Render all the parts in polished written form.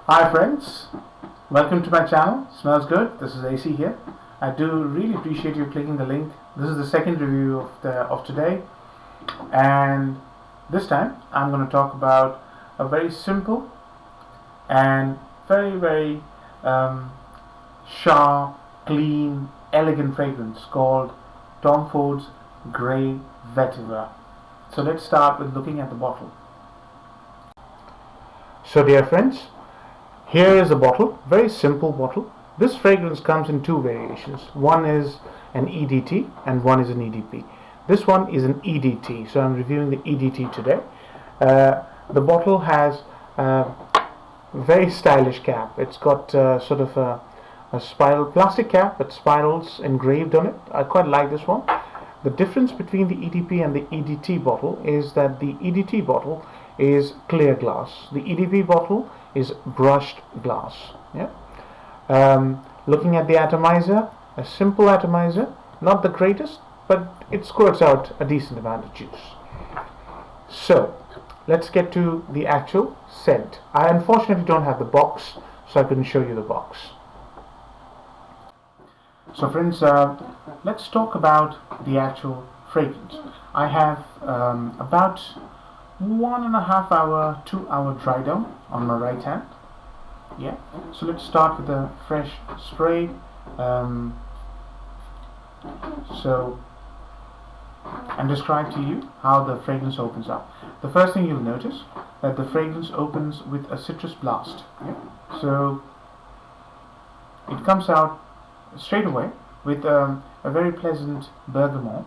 Hi friends, welcome to my channel, Smells Good. This is AC here. I do really appreciate you clicking the link. This is the second review of today, and this time I'm going to talk about a very simple and very sharp, clean, elegant fragrance called Tom Ford's Grey Vetiver. So let's start with looking at the bottle. So dear friends, here is a bottle, very simple bottle. This fragrance comes in two variations. One is an EDT and one is an EDP. This one is an EDT, so I'm reviewing the EDT today. The bottle has a very stylish cap. It's got sort of a spiral plastic cap with spirals engraved on it. I quite like this one. The difference between the EDP and the EDT bottle is that the EDT bottle is clear glass. The EDP bottle is brushed glass. Yeah. Looking at the atomizer, a simple atomizer, not the greatest, but it squirts out a decent amount of juice. So let's get to the actual scent. I unfortunately don't have the box, so I couldn't show you the box. So friends, let's talk about the actual fragrance. I have about 1.5 hour, 2 hour dry down on my right hand. Yeah. So let's start with a fresh spray. So and describe to you how the fragrance opens up. The first thing you'll notice that the fragrance opens with a citrus blast. Yeah. So it comes out straight away with a very pleasant bergamot,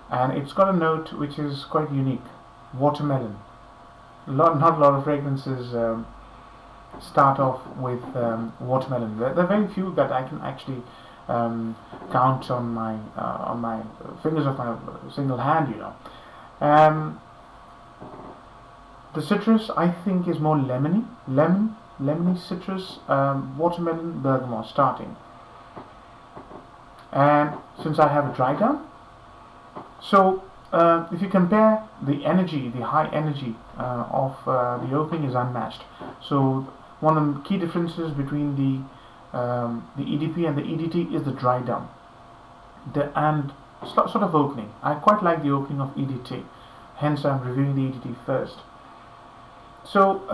and it's got a note which is quite unique, watermelon. Not a lot of fragrances start off with watermelon. There are very few that I can actually count on my fingers of my single hand, the citrus, I think, is more lemony citrus, watermelon, bergamot starting. And since I have a dry down, so if you compare the energy, the high energy of the opening is unmatched. So one of the key differences between the EDP and the EDT is the dry down and sort of opening. I quite like the opening of EDT, hence I'm reviewing the EDT first. So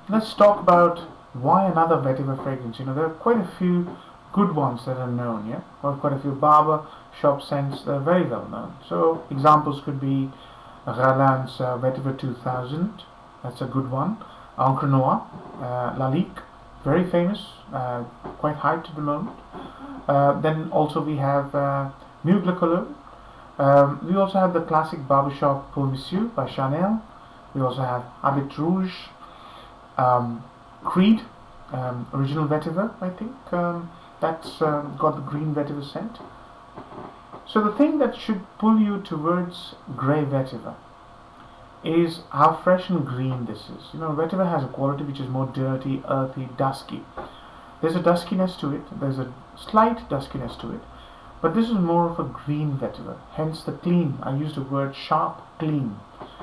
let's talk about why another vetiver fragrance. There are quite a few good ones that are known, yeah, or quite a few barber shop scents that are very well known. So examples could be Ralan's Vetiver 2000, that's a good one. Encre Noire, Lalique, very famous, quite hyped at the moment. Then also we have Mugler Cologne. We also have the classic barbershop Pour Monsieur by Chanel. We also have Habit Rouge, Creed, original vetiver, I think. That's got the green vetiver scent. So the thing that should pull you towards grey vetiver is how fresh and green this is. Vetiver has a quality which is more dirty, earthy, dusky. There's a duskiness to it, there's a slight duskiness to it, but this is more of a green vetiver, hence the clean. I used the word sharp, clean,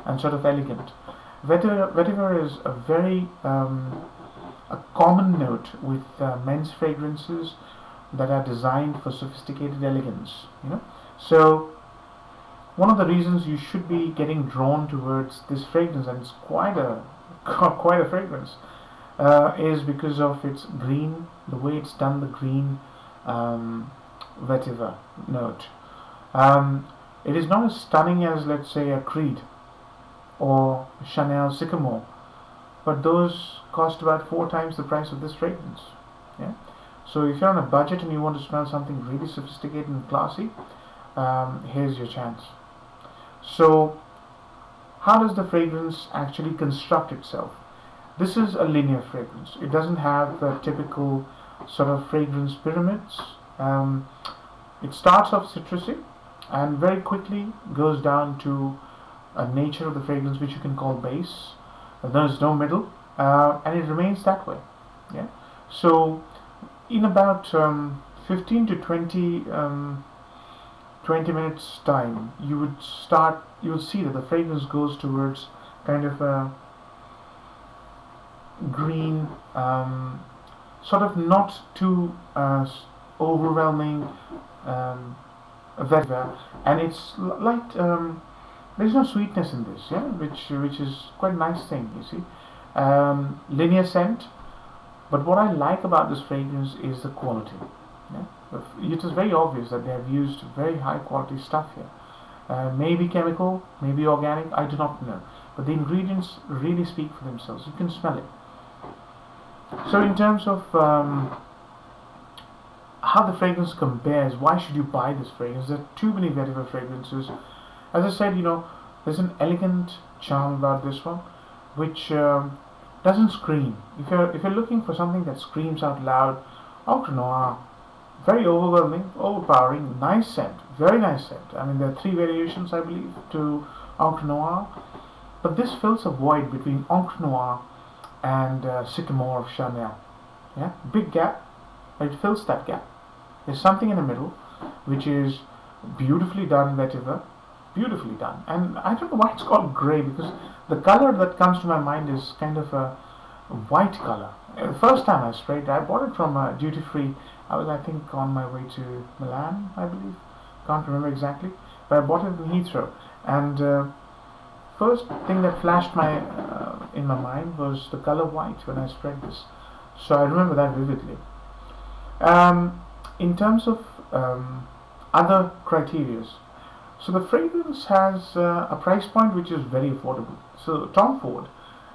and sort of elegant. Vetiver is a very a common note with men's fragrances that are designed for sophisticated elegance. So one of the reasons you should be getting drawn towards this fragrance, and it's quite a fragrance, is because of its green, the way it's done, the green vetiver note. It is not as stunning as, let's say, a Creed or Chanel Sycamore, but those cost about 4 times the price of this fragrance. Yeah. So if you're on a budget and you want to smell something really sophisticated and classy, here's your chance. So how does the fragrance actually construct itself? This is a linear fragrance. It doesn't have the typical sort of fragrance pyramids. It starts off citrusy and very quickly goes down to a nature of the fragrance which you can call base. There's no middle, and it remains that way. Yeah. So in about 15 to 20 minutes time, you will see that the fragrance goes towards kind of green, sort of not too overwhelming vetiver, and it's light. There's no sweetness in this, yeah, which is quite a nice thing. You see, linear scent. But what I like about this fragrance is the quality. Yeah? It is very obvious that they have used very high quality stuff here. Maybe chemical, maybe organic, I do not know. But the ingredients really speak for themselves. You can smell it. So in terms of how the fragrance compares, why should you buy this fragrance? There are too many vetiver fragrances. As I said, there's an elegant charm about this one, which doesn't scream. If you're looking for something that screams out loud, Encre Noire, very overwhelming, overpowering, nice scent, very nice scent. I mean, there are 3 variations, I believe, to Encre Noire, but this fills a void between Encre Noire and Sycamore of Chanel. Yeah, big gap, but it fills that gap. There's something in the middle, which is beautifully done vetiver, beautifully done. And I don't know why it's called grey, because the color that comes to my mind is kind of a white color. The first time I sprayed it, I bought it from duty free. I was, I think, on my way to Milan, I believe. Can't remember exactly, but I bought it in Heathrow. And first thing that flashed in my mind was the color white when I sprayed this. So I remember that vividly. In terms of other criterias, so the fragrance has a price point which is very affordable. So Tom Ford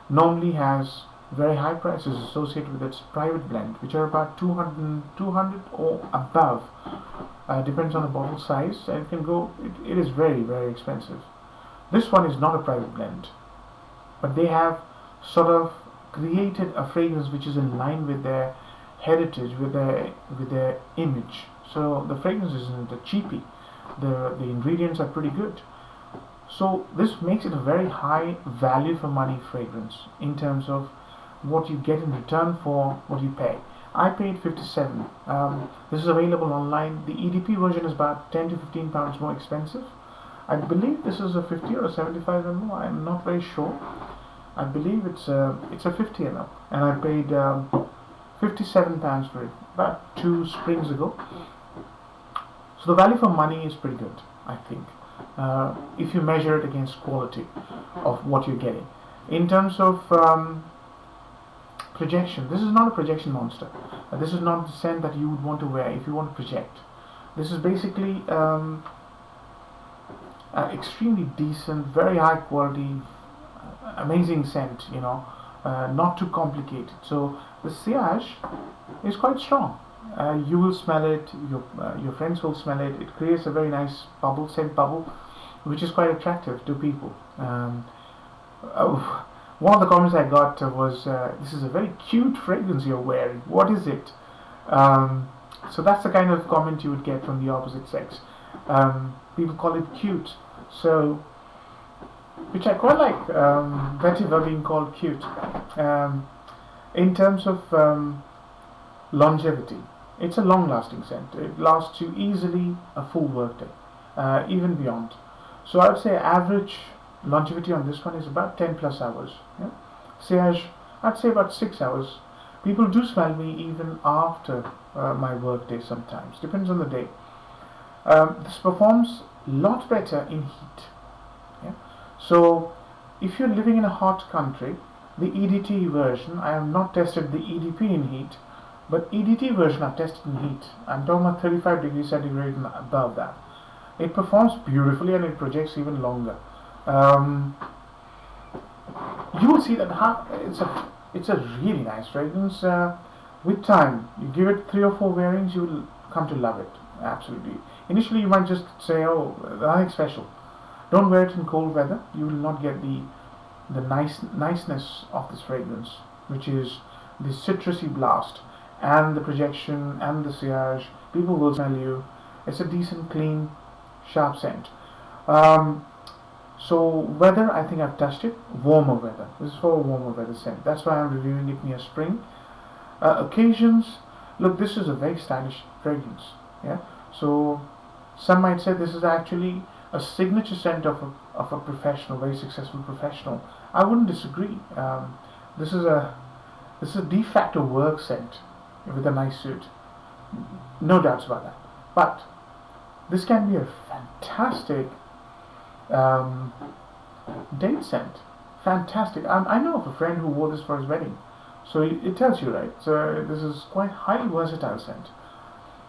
normally has very high prices associated with its private blend, which are about 200 or above. Depends on the bottle size, and it can go. It is very, very expensive. This one is not a private blend, but they have sort of created a fragrance which is in line with their heritage, with their image. So the fragrance isn't a cheapie. The ingredients are pretty good. So this makes it a very high value for money fragrance in terms of what you get in return for what you pay. I paid 57. This is available online. The EDP version is about 10 to 15 pounds more expensive. I believe this is a 50 or a 75 ml. I'm not very sure. I believe it's a 50 ml, and I paid 57 pounds for it about 2 springs ago. So the value for money is pretty good, I think, if you measure it against quality of what you're getting. In terms of projection, this is not a projection monster. This is not the scent that you would want to wear if you want to project. This is basically extremely decent, very high quality, amazing scent, not too complicated. So the sillage is quite strong. You will smell it, your friends will smell it. It creates a very nice bubble, scent bubble, which is quite attractive to people. One of the comments I got was, this is a very cute fragrance you're wearing. What is it? So that's the kind of comment you would get from the opposite sex. People call it cute. So, which I quite like, vetiver being called cute. In terms of longevity, it's a long-lasting scent. It lasts you easily a full workday, even beyond. So I would say average longevity on this one is about 10 plus hours. Yeah? Sillage, I'd say about 6 hours. People do smell me even after my workday sometimes. Depends on the day. This performs a lot better in heat. Yeah? So if you're living in a hot country, the EDT version, I have not tested the EDP in heat, but EDT version I've tested in heat. I'm talking about 35 degrees centigrade and above that. It performs beautifully and it projects even longer. You will see that it's a really nice fragrance. With time, you give it 3 or 4 wearings, you will come to love it. Absolutely. Initially, you might just say, "Oh, nothing special." Don't wear it in cold weather. You will not get the niceness of this fragrance, which is the citrusy blast and the projection and the sillage. People will smell you. It's a decent, clean, sharp scent. So weather, I think I've touched it. Warmer weather. This is for a warmer weather scent. That's why I'm reviewing it near spring. Occasions. Look, this is a very stylish fragrance. Yeah. So some might say this is actually a signature scent of a professional, very successful professional. I wouldn't disagree. This is a This is a de facto work scent with a nice suit. No doubts about that. But this can be a fantastic date scent. Fantastic. I know of a friend who wore this for his wedding. So it tells you, right? So this is quite highly versatile scent.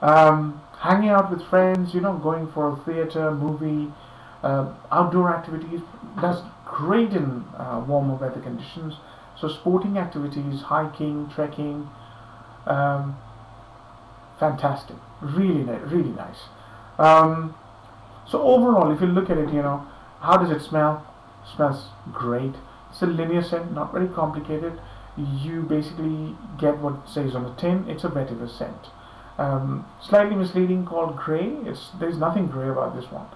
Hanging out with friends, going for a theater, movie, outdoor activities. That's great in warmer weather conditions. So sporting activities, hiking, trekking, fantastic. Really, really nice. So overall, if you look at it, how does it smell? Smells great. It's a linear scent, not very complicated. You basically get what it says on the tin. It's a vetiver scent. Slightly misleading, called grey. There's nothing grey about this one.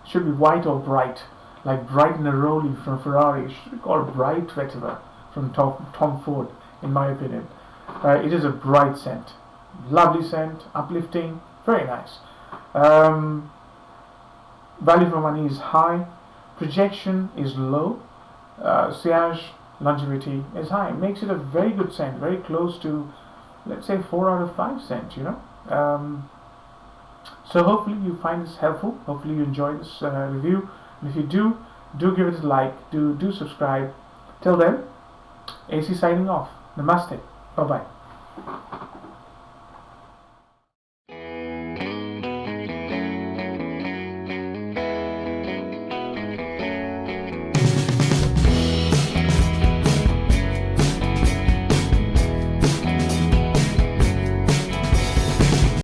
Should be white or bright, like bright Neroli from Ferrari. It should be called bright vetiver from Tom Ford, in my opinion. It is a bright scent, lovely scent, uplifting, very nice. Value for money is high, projection is low, sillage longevity is high. It makes it a very good scent, very close to, let's say, 4 out of 5 scent. So hopefully you find this helpful. Hopefully you enjoy this review, and if you do give it a like. Do subscribe. Till then, AC signing off. Namaste. Bye bye.